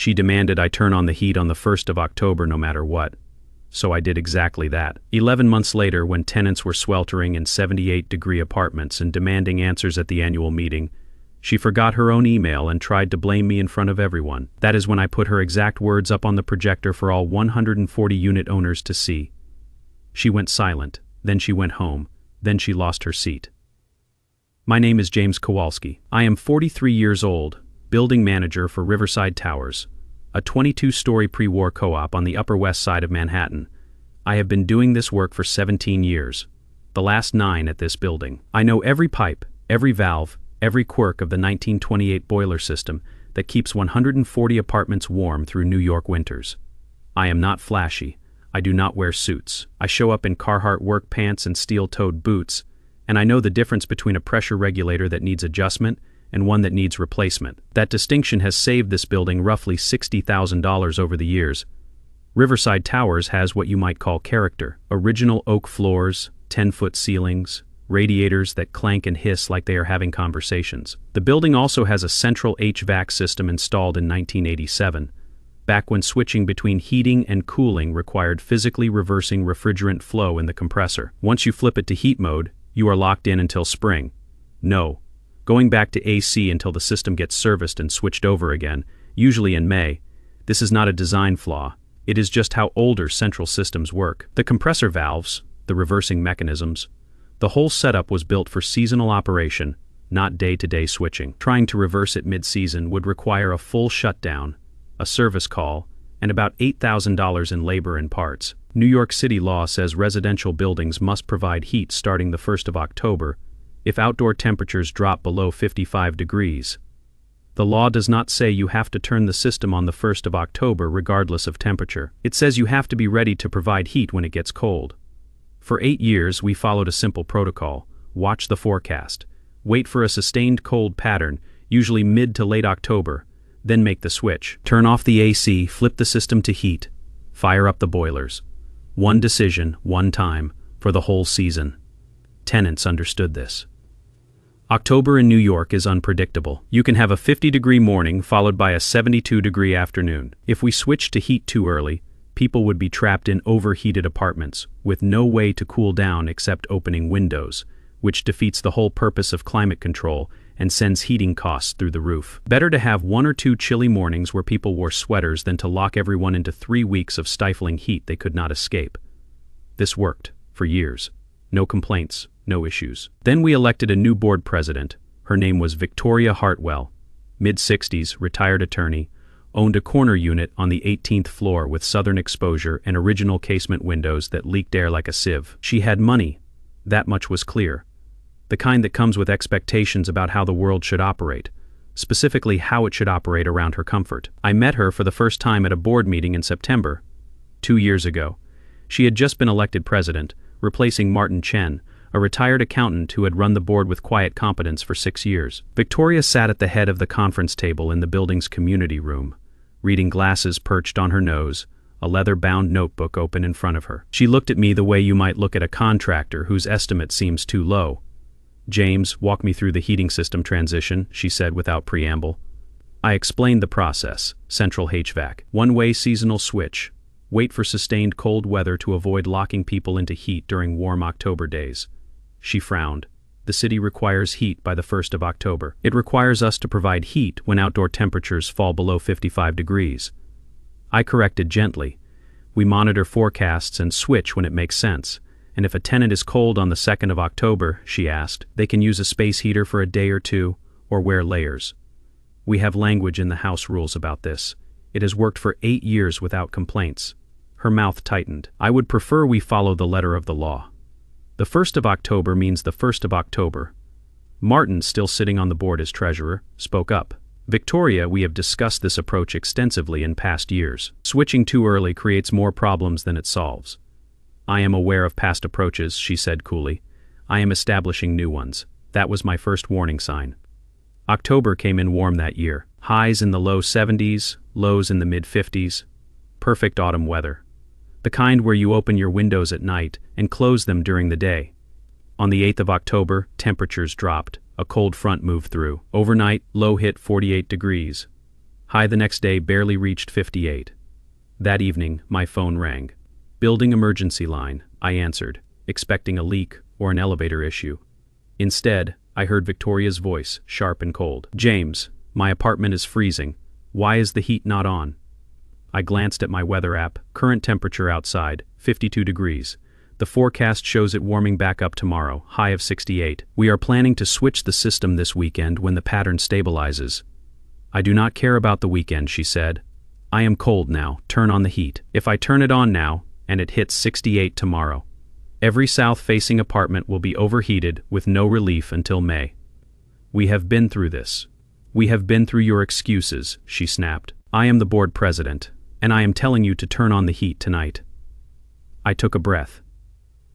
She demanded I turn on the heat on the 1st of October no matter what. So I did exactly that. 11 months later, when tenants were sweltering in 78-degree apartments and demanding answers at the annual meeting, she forgot her own email and tried to blame me in front of everyone. That is when I put her exact words up on the projector for all 140 unit owners to see. She went silent, then she went home, then she lost her seat. My name is James Kowalski. I am 43 years old, building manager for Riverside Towers, a 22-story pre-war co-op on the Upper West Side of Manhattan. I have been doing this work for 17 years, the last 9 at this building. I know every pipe, every valve, every quirk of the 1928 boiler system that keeps 140 apartments warm through New York winters. I am not flashy. I do not wear suits. I show up in Carhartt work pants and steel-toed boots, and I know the difference between a pressure regulator that needs adjustment and one that needs replacement. That distinction has saved this building roughly $60,000 over the years. Riverside Towers has what you might call character. Original oak floors, 10-foot ceilings, radiators that clank and hiss like they are having conversations. The building also has a central HVAC system installed in 1987, back when switching between heating and cooling required physically reversing refrigerant flow in the compressor. Once you flip it to heat mode, you are locked in until spring. No. Going back to AC until the system gets serviced and switched over again, usually in May. This is not a design flaw. It is just how older central systems work. The compressor valves, the reversing mechanisms, the whole setup was built for seasonal operation, not day-to-day switching. Trying to reverse it mid-season would require a full shutdown, a service call, and about $8,000 in labor and parts. New York City law says residential buildings must provide heat starting the 1st of October if outdoor temperatures drop below 55 degrees. The law does not say you have to turn the system on the 1st of October regardless of temperature. It says you have to be ready to provide heat when it gets cold. For 8 years, we followed a simple protocol: watch the forecast, wait for a sustained cold pattern, usually mid to late October, then make the switch. Turn off the AC, flip the system to heat, fire up the boilers. One decision, one time, for the whole season. Tenants understood this. October in New York is unpredictable. You can have a 50-degree morning followed by a 72-degree afternoon. If we switched to heat too early, people would be trapped in overheated apartments with no way to cool down except opening windows, which defeats the whole purpose of climate control and sends heating costs through the roof. Better to have 1 or 2 chilly mornings where people wore sweaters than to lock everyone into 3 weeks of stifling heat they could not escape. This worked, for years. No complaints, no issues. Then we elected a new board president. Her name was Victoria Hartwell, mid-60s, retired attorney, owned a corner unit on the 18th floor with southern exposure and original casement windows that leaked air like a sieve. She had money, that much was clear. The kind that comes with expectations about how the world should operate, specifically how it should operate around her comfort. I met her for the first time at a board meeting in September, 2 years ago. She had just been elected president, replacing Martin Chen, a retired accountant who had run the board with quiet competence for 6 years. Victoria sat at the head of the conference table in the building's community room, reading glasses perched on her nose, a leather-bound notebook open in front of her. She looked at me the way you might look at a contractor whose estimate seems too low. "James, walk me through the heating system transition," she said without preamble. I explained the process: central HVAC, one-way seasonal switch, wait for sustained cold weather to avoid locking people into heat during warm October days. She frowned. The city requires heat by the 1st of October. It requires us to provide heat when outdoor temperatures fall below 55 degrees. I corrected gently. We monitor forecasts and switch when it makes sense. And if a tenant is cold on the 2nd of October, she asked, they can use a space heater for a day or two, or wear layers. We have language in the house rules about this. It has worked for 8 years without complaints. Her mouth tightened. I would prefer we follow the letter of the law. The 1st of October means the 1st of October. Martin, still sitting on the board as treasurer, spoke up. Victoria, we have discussed this approach extensively in past years. Switching too early creates more problems than it solves. I am aware of past approaches, she said coolly. I am establishing new ones. That was my first warning sign. October came in warm that year. Highs in the low 70s, lows in the mid-50s. Perfect autumn weather. The kind where you open your windows at night and close them during the day. On the 8th of October, temperatures dropped. A cold front moved through. Overnight, low hit 48 degrees. High the next day barely reached 58. That evening, my phone rang. Building emergency line, I answered, expecting a leak or an elevator issue. Instead, I heard Victoria's voice, sharp and cold. "James, my apartment is freezing. Why is the heat not on?" I glanced at my weather app. Current temperature outside, 52 degrees. The forecast shows it warming back up tomorrow, high of 68. We are planning to switch the system this weekend when the pattern stabilizes. "I do not care about the weekend," she said. "I am cold now, turn on the heat." If I turn it on now, and it hits 68 tomorrow, every south-facing apartment will be overheated with no relief until May. "We have been through this. We have been through your excuses," she snapped. "I am the board president, and I am telling you to turn on the heat tonight." I took a breath.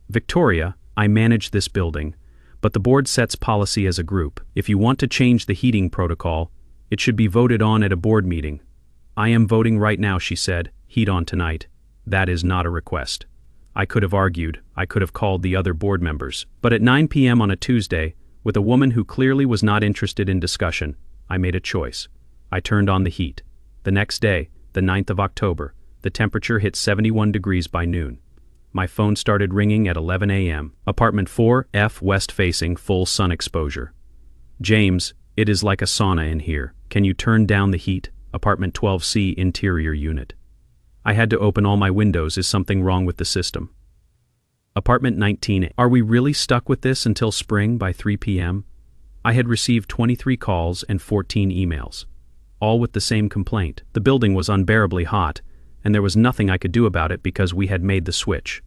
"Victoria, I manage this building, but the board sets policy as a group. If you want to change the heating protocol, it should be voted on at a board meeting." "I am voting right now," she said. "Heat on tonight. That is not a request." I could have argued, I could have called the other board members. But at 9 p.m. on a Tuesday, with a woman who clearly was not interested in discussion, I made a choice. I turned on the heat. The next day, the 9th of October, the temperature hit 71 degrees by noon. My phone started ringing at 11 a.m. Apartment 4F west-facing, full sun exposure. "James, it is like a sauna in here. Can you turn down the heat?" Apartment 12C interior unit. I had to open all my windows. Is something wrong with the system? Apartment 19. Are we really stuck with this until spring by 3 p.m.? I had received 23 calls and 14 emails, all with the same complaint. The building was unbearably hot, and there was nothing I could do about it because we had made the switch.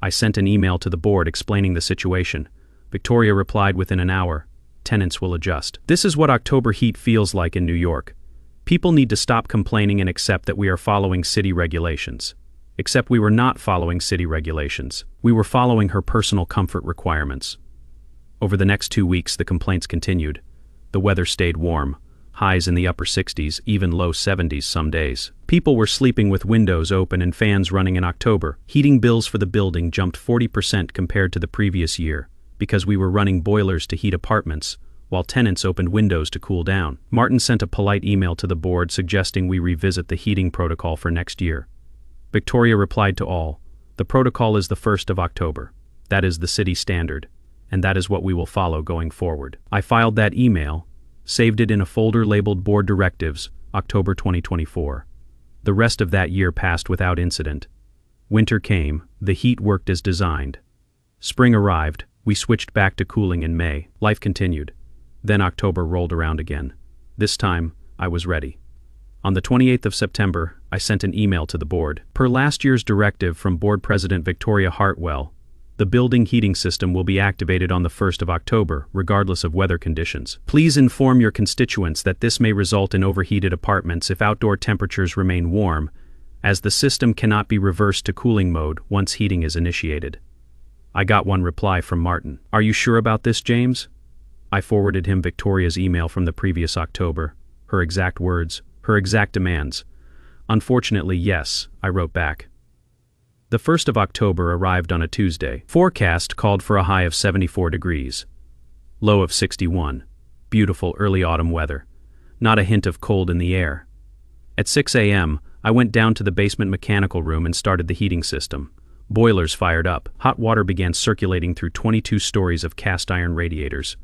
I sent an email to the board explaining the situation. Victoria replied within an hour, "Tenants will adjust." This is what October heat feels like in New York. People need to stop complaining and accept that we are following city regulations. Except we were not following city regulations. We were following her personal comfort requirements. Over the next 2 weeks, the complaints continued. The weather stayed warm, highs in the upper 60s, even low 70s some days. People were sleeping with windows open and fans running in October. Heating bills for the building jumped 40% compared to the previous year, because we were running boilers to heat apartments, while tenants opened windows to cool down. Martin sent a polite email to the board suggesting we revisit the heating protocol for next year. Victoria replied to all, "The protocol is the 1st of October. That is the city standard, and that is what we will follow going forward." I filed that email, saved it in a folder labeled Board Directives, October 2024. The rest of that year passed without incident. Winter came, the heat worked as designed. Spring arrived, we switched back to cooling in May. Life continued. Then October rolled around again. This time, I was ready. On the 28th of September, I sent an email to the board. Per last year's directive from Board President Victoria Hartwell, the building heating system will be activated on the 1st of October, regardless of weather conditions. Please inform your constituents that this may result in overheated apartments if outdoor temperatures remain warm, as the system cannot be reversed to cooling mode once heating is initiated. I got one reply from Martin. "Are you sure about this, James?" I forwarded him Victoria's email from the previous October, her exact words, her exact demands. "Unfortunately, yes," I wrote back. The 1st of October arrived on a Tuesday. Forecast called for a high of 74 degrees. Low of 61. Beautiful early autumn weather. Not a hint of cold in the air. At 6 a.m., I went down to the basement mechanical room and started the heating system. Boilers fired up. Hot water began circulating through 22 stories of cast iron radiators.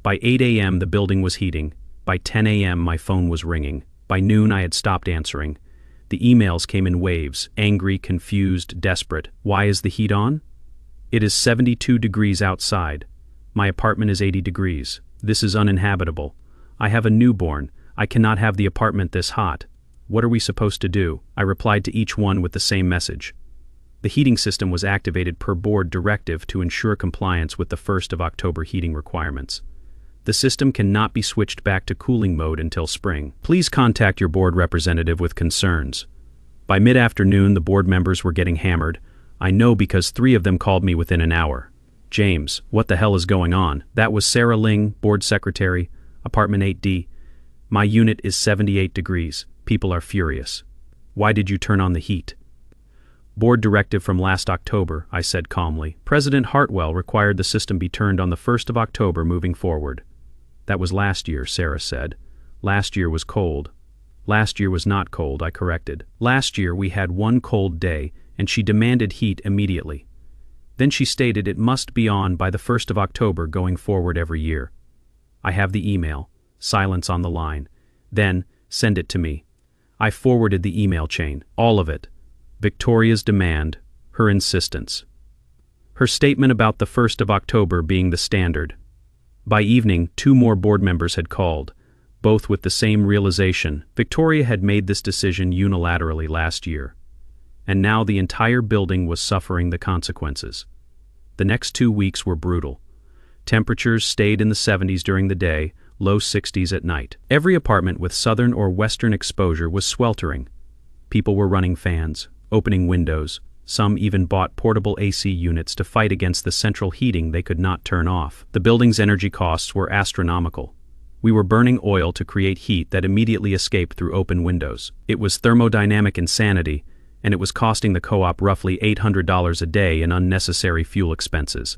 By 8 a.m. the building was heating. By 10 a.m. my phone was ringing. By noon I had stopped answering. The emails came in waves, angry, confused, desperate. Why is the heat on? It is 72 degrees outside. My apartment is 80 degrees. This is uninhabitable. I have a newborn. I cannot have the apartment this hot. What are we supposed to do? I replied to each one with the same message. The heating system was activated per board directive to ensure compliance with the 1st of October heating requirements. The system cannot be switched back to cooling mode until spring. Please contact your board representative with concerns. By mid-afternoon, the board members were getting hammered. I know because 3 of them called me within an hour. "James, what the hell is going on?" That was Sarah Ling, board secretary, apartment 8D. "My unit is 78 degrees. People are furious. Why did you turn on the heat?" "Board directive from last October," I said calmly. "President Hartwell required the system be turned on the 1st of October moving forward." "That was last year," Sarah said. "Last year was cold." Last year was not cold, I corrected. Last year we had one cold day, and she demanded heat immediately. Then she stated it must be on by the 1st of October going forward every year. I have the email. Silence on the line. Then, send it to me. I forwarded the email chain. All of it. Victoria's demand. Her insistence. Her statement about the 1st of October being the standard. By evening, 2 more board members had called, both with the same realization. Victoria had made this decision unilaterally last year, and now the entire building was suffering the consequences. The next 2 weeks were brutal. Temperatures stayed in the 70s during the day, low 60s at night. Every apartment with southern or western exposure was sweltering. People were running fans, opening windows. Some even bought portable AC units to fight against the central heating they could not turn off. The building's energy costs were astronomical. We were burning oil to create heat that immediately escaped through open windows. It was thermodynamic insanity, and it was costing the co-op roughly $800 a day in unnecessary fuel expenses.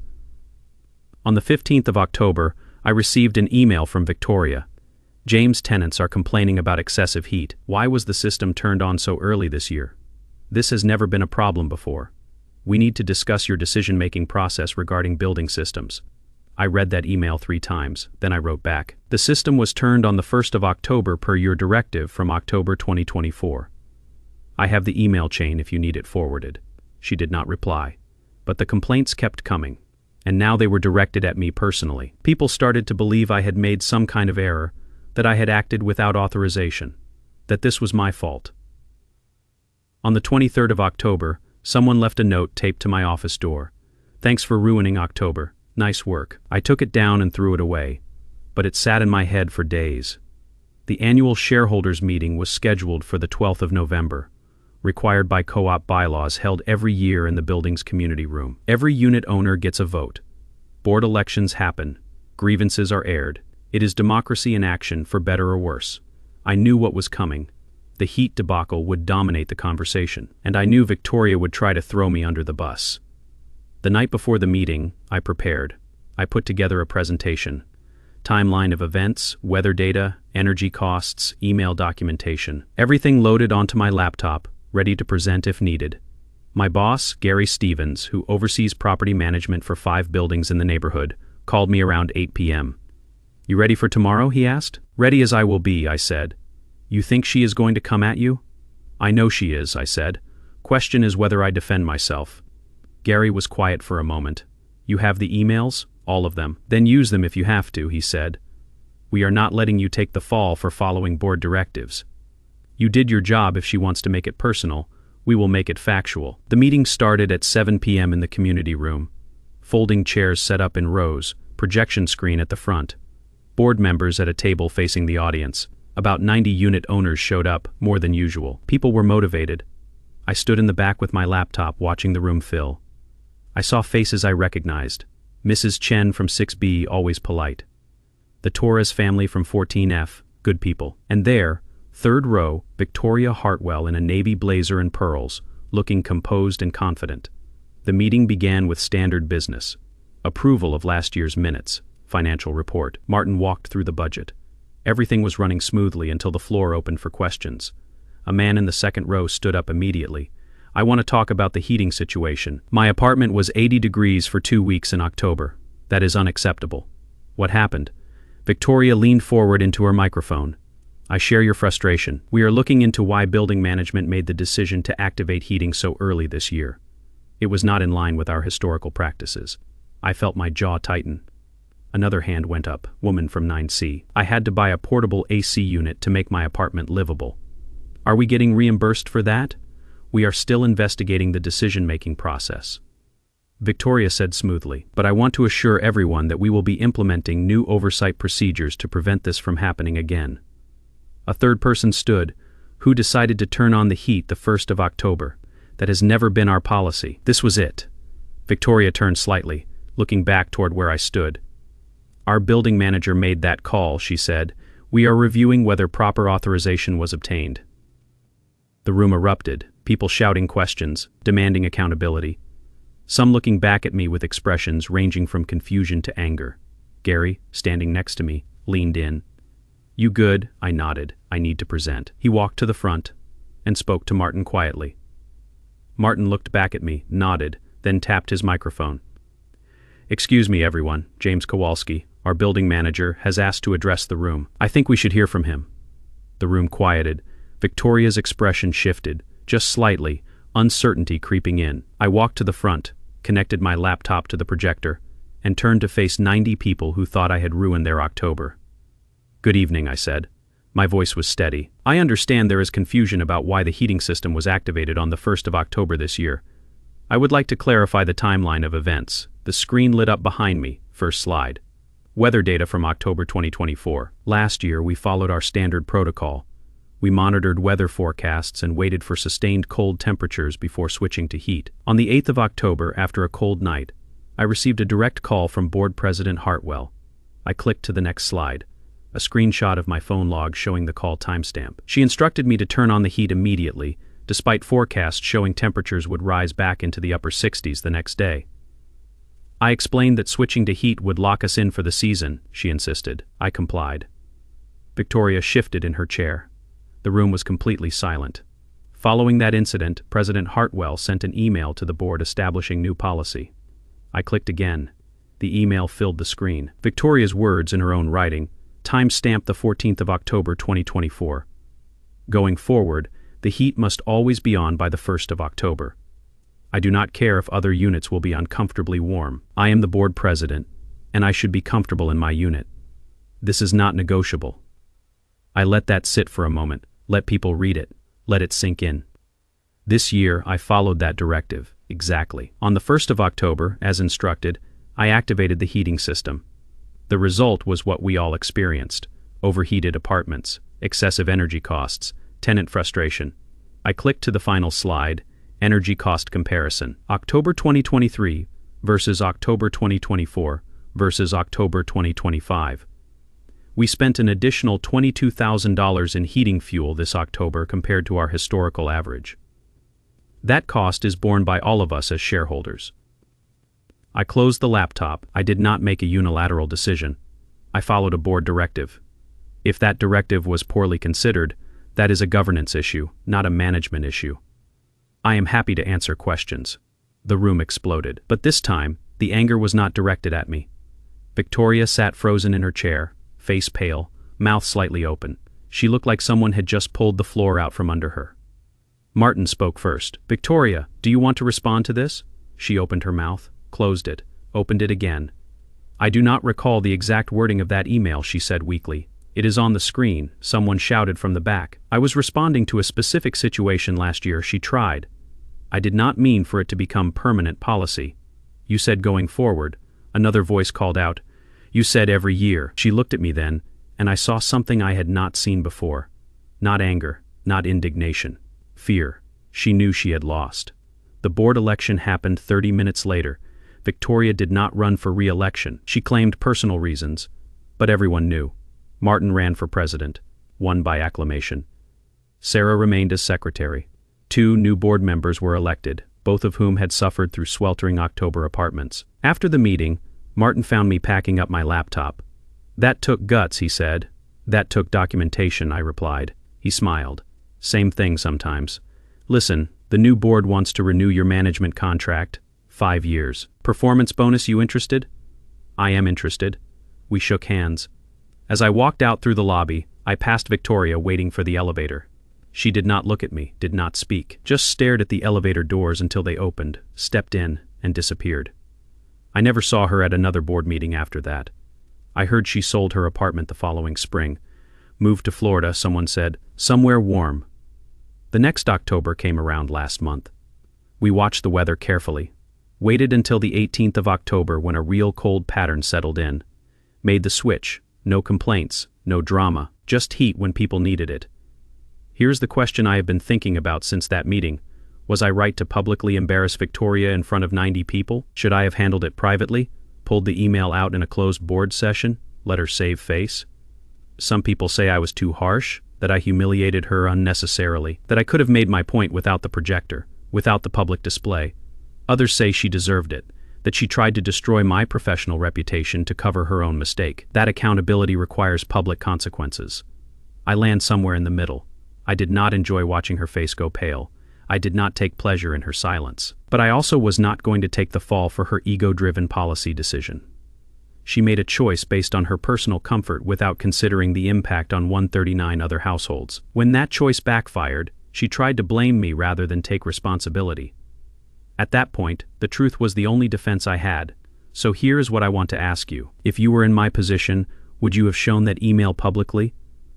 On the 15th of October, I received an email from Victoria. James' tenants are complaining about excessive heat. Why was the system turned on so early this year? This has never been a problem before. We need to discuss your decision-making process regarding building systems. I read that email 3 times, then I wrote back. The system was turned on the 1st of October per your directive from October 2024. I have the email chain if you need it forwarded. She did not reply. But the complaints kept coming, and now they were directed at me personally. People started to believe I had made some kind of error, that I had acted without authorization, that this was my fault. On the 23rd of October, someone left a note taped to my office door. Thanks for ruining October. Nice work. I took it down and threw it away, but it sat in my head for days. The annual shareholders meeting was scheduled for the 12th of November, required by co-op bylaws held every year in the building's community room. Every unit owner gets a vote. Board elections happen. Grievances are aired. It is democracy in action, for better or worse. I knew what was coming. The heat debacle would dominate the conversation, and I knew Victoria would try to throw me under the bus. The night before the meeting, I prepared. I put together a presentation. Timeline of events, weather data, energy costs, email documentation. Everything loaded onto my laptop, ready to present if needed. My boss, Gary Stevens, who oversees property management for 5 buildings in the neighborhood, called me around 8 p.m. You ready for tomorrow? He asked. Ready as I will be, I said. You think she is going to come at you? I know she is, I said. Question is whether I defend myself. Gary was quiet for a moment. You have the emails? All of them. Then use them if you have to, he said. We are not letting you take the fall for following board directives. You did your job. If she wants to make it personal, we will make it factual. The meeting started at 7 p.m. in the community room. Folding chairs set up in rows, projection screen at the front. Board members at a table facing the audience. About 90 unit owners showed up, more than usual. People were motivated. I stood in the back with my laptop watching the room fill. I saw faces I recognized. Mrs. Chen from 6B, always polite. The Torres family from 14F, good people. And there, 3rd row, Victoria Hartwell in a navy blazer and pearls, looking composed and confident. The meeting began with standard business. Approval of last year's minutes, financial report. Martin walked through the budget. Everything was running smoothly until the floor opened for questions. A man in the 2nd row stood up immediately. I want to talk about the heating situation. My apartment was 80 degrees for 2 weeks in October. That is unacceptable. What happened? Victoria leaned forward into her microphone. I share your frustration. We are looking into why building management made the decision to activate heating so early this year. It was not in line with our historical practices. I felt my jaw tighten. Another hand went up, woman from 9C. I had to buy a portable AC unit to make my apartment livable. Are we getting reimbursed for that? We are still investigating the decision-making process. Victoria said smoothly, but I want to assure everyone that we will be implementing new oversight procedures to prevent this from happening again. A 3rd person stood, who decided to turn on the heat the 1st of October. That has never been our policy. This was it. Victoria turned slightly, looking back toward where I stood. Our building manager made that call, she said. We are reviewing whether proper authorization was obtained. The room erupted, people shouting questions, demanding accountability. Some looking back at me with expressions ranging from confusion to anger. Gary, standing next to me, leaned in. "You good?" I nodded. "I need to present." He walked to the front and spoke to Martin quietly. Martin looked back at me, nodded, then tapped his microphone. "Excuse me, everyone. James Kowalski, our building manager, has asked to address the room. I think we should hear from him." The room quieted. Victoria's expression shifted, just slightly, uncertainty creeping in. I walked to the front, connected my laptop to the projector, and turned to face 90 people who thought I had ruined their October. "Good evening," I said. My voice was steady. "I understand there is confusion about why the heating system was activated on the 1st of October this year. I would like to clarify the timeline of events." The screen lit up behind me. First slide. Weather data from October 2024. Last year, we followed our standard protocol. We monitored weather forecasts and waited for sustained cold temperatures before switching to heat. On the 8th of October, after a cold night, I received a direct call from Board President Hartwell. I clicked to the next slide. A screenshot of my phone log showing the call timestamp. She instructed me to turn on the heat immediately, despite forecasts showing temperatures would rise back into the upper 60s the next day. I explained that switching to heat would lock us in for the season, she insisted. I complied. Victoria shifted in her chair. The room was completely silent. Following that incident, President Hartwell sent an email to the board establishing new policy. I clicked again. The email filled the screen. Victoria's words in her own writing, time-stamped the 14th of October 2024. Going forward, the heat must always be on by the 1st of October. I do not care if other units will be uncomfortably warm. I am the board president, and I should be comfortable in my unit. This is not negotiable. I let that sit for a moment, let people read it, let it sink in. This year, I followed that directive, exactly. On the 1st of October, as instructed, I activated the heating system. The result was what we all experienced: overheated apartments, excessive energy costs, tenant frustration. I clicked to the final slide, energy cost comparison. October 2023 versus October 2024 versus October 2025. We spent an additional $22,000 in heating fuel this October compared to our historical average. That cost is borne by all of us as shareholders. I closed the laptop. I did not make a unilateral decision. I followed a board directive. If that directive was poorly considered, that is a governance issue, not a management issue. I am happy to answer questions. The room exploded. But this time, the anger was not directed at me. Victoria sat frozen in her chair, face pale, mouth slightly open. She looked like someone had just pulled the floor out from under her. Martin spoke first. "Victoria, do you want to respond to this?" She opened her mouth, closed it, opened it again. "I do not recall the exact wording of that email," she said weakly. "It is on the screen," someone shouted from the back. "I was responding to a specific situation last year," she tried. "I did not mean for it to become permanent policy." "You said going forward," another voice called out. "You said every year." She looked at me then, and I saw something I had not seen before. Not anger, not indignation. Fear. She knew she had lost. The board election happened 30 minutes later. Victoria did not run for re-election. She claimed personal reasons, but everyone knew. Martin ran for president, won by acclamation. Sarah remained as secretary. 2 new board members were elected, both of whom had suffered through sweltering October apartments. After the meeting, Martin found me packing up my laptop. "That took guts," he said. "That took documentation," I replied. He smiled. "Same thing sometimes. Listen, the new board wants to renew your management contract. 5 years. Performance bonus, you interested?" "I am interested." We shook hands. As I walked out through the lobby, I passed Victoria waiting for the elevator. She did not look at me, did not speak, just stared at the elevator doors until they opened, stepped in, and disappeared. I never saw her at another board meeting after that. I heard she sold her apartment the following spring. Moved to Florida, someone said, somewhere warm. The next October came around last month. We watched the weather carefully. Waited until the 18th of October when a real cold pattern settled in. Made the switch. No complaints, no drama, just heat when people needed it. Here's the question I have been thinking about since that meeting. Was I right to publicly embarrass Victoria in front of 90 people? Should I have handled it privately? Pulled the email out in a closed board session? Let her save face? Some people say I was too harsh, that I humiliated her unnecessarily, that I could have made my point without the projector, without the public display. Others say she deserved it, that she tried to destroy my professional reputation to cover her own mistake. That accountability requires public consequences. I land somewhere in the middle. I did not enjoy watching her face go pale. I did not take pleasure in her silence. But I also was not going to take the fall for her ego-driven policy decision. She made a choice based on her personal comfort without considering the impact on 139 other households. When that choice backfired, she tried to blame me rather than take responsibility. At that point, the truth was the only defense I had. So here is what I want to ask you. If you were in my position, would you have shown that email publicly?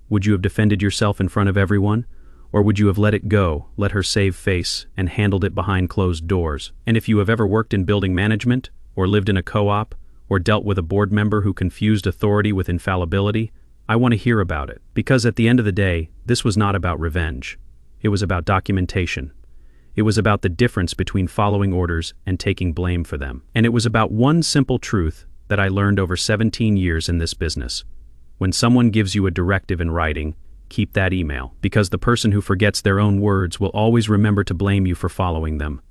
Would you have defended yourself in front of everyone? Or would you have let it go, let her save face, and handled it behind closed doors? And if you have ever worked in building management, or lived in a co-op, or dealt with a board member who confused authority with infallibility, I want to hear about it. Because at the end of the day, this was not about revenge. It was about documentation. It was about the difference between following orders and taking blame for them. And it was about one simple truth that I learned over 17 years in this business. When someone gives you a directive in writing, keep that email, because the person who forgets their own words will always remember to blame you for following them.